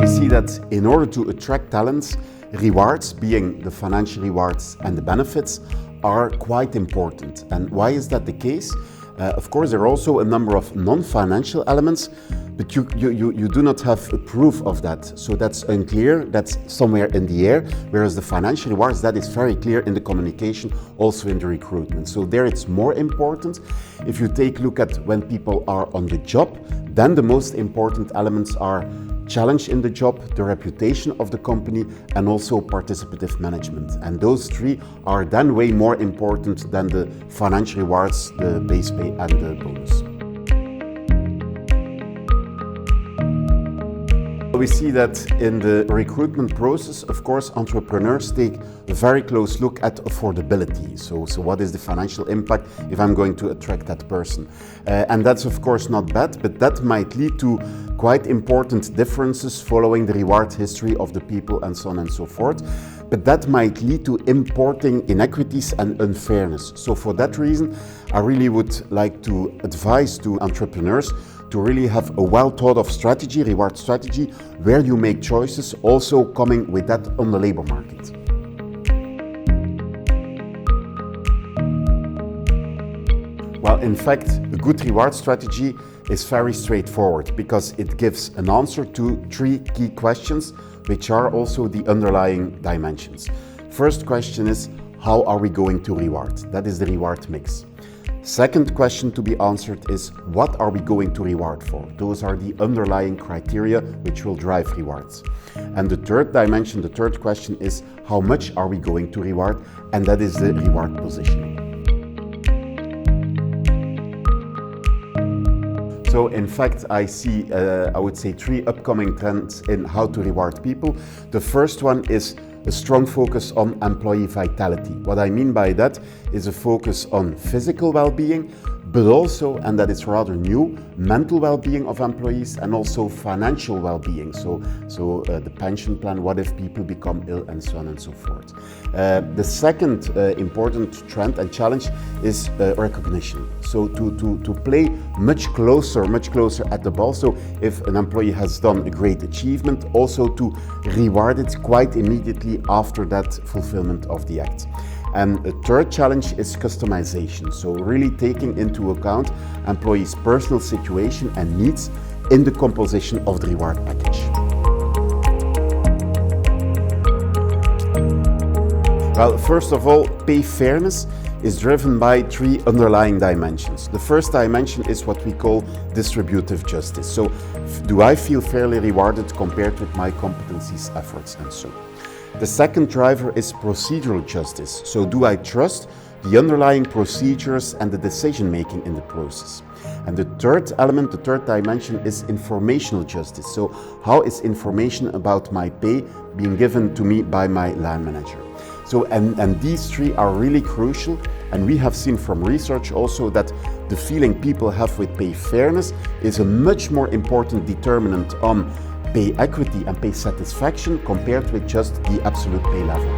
see that in order to attract talents, rewards, being the financial rewards and the benefits, are quite important. And why is that the case? Of course, there are also a number of non-financial elements, but you do not have a proof of that. So that's unclear, that's somewhere in the air, whereas the financial rewards, that is very clear in the communication, also in the recruitment. So there it's more important. If you take a look at when people are on the job, then the most important elements are challenge in the job, the reputation of the company, and also participative management. And those three are then way more important than the financial rewards, the base pay and the bonus. We see that in the recruitment process, of course, entrepreneurs take a very close look at affordability. So what is the financial impact if I'm going to attract that person? And that's of course not bad, but that might lead to quite important differences following the reward history of the people and so on and so forth. But that might lead to importing inequities and unfairness. So for that reason, I really would like to advise to entrepreneurs to really have a well thought of strategy, reward strategy, where you make choices, also coming with that on the labor market. Well, in fact, a good reward strategy is very straightforward because it gives an answer to three key questions, which are also the underlying dimensions. First question is, how are we going to reward? That is the reward mix. Second question to be answered is, what are we going to reward for? Those are the underlying criteria which will drive rewards. And the third dimension, the third question is, how much are we going to reward? And that is the reward positioning. So in fact, I see, I would say, three upcoming trends in how to reward people. The first one is a strong focus on employee vitality. What I mean by that is a focus on physical well-being, but also, and that is rather new, mental well-being of employees and also financial well-being. So the pension plan, what if people become ill, and so on and so forth. The second important trend and challenge is recognition. So to play much closer at the ball. So if an employee has done a great achievement, also to reward it quite immediately after that fulfillment of the act. And a third challenge is customization. So really taking into account employees' personal situation and needs in the composition of the reward package. Well, first of all, pay fairness is driven by three underlying dimensions. The first dimension is what we call distributive justice. So do I feel fairly rewarded compared with my competencies, efforts, and so on? The second driver is procedural justice. So do I trust the underlying procedures and the decision making in the process? And the third element, the third dimension, is informational justice. So how is information about my pay being given to me by my line manager? So and these three are really crucial, and we have seen from research also that the feeling people have with pay fairness is a much more important determinant on pay equity and pay satisfaction compared with just the absolute pay level.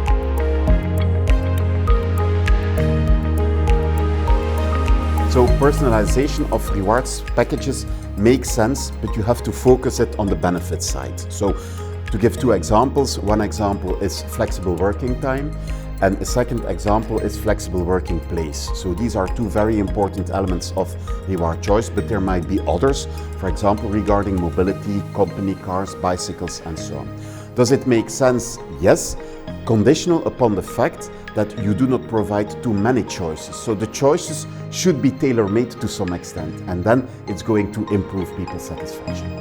So personalization of rewards packages makes sense, but you have to focus it on the benefit side. So to give two examples, one example is flexible working time, and a second example is flexible working place. So these are two very important elements of reward choice, but there might be others, for example, regarding mobility, company cars, bicycles, and so on. Does it make sense? Yes, conditional upon the fact that you do not provide too many choices. So the choices should be tailor-made to some extent, and then it's going to improve people's satisfaction.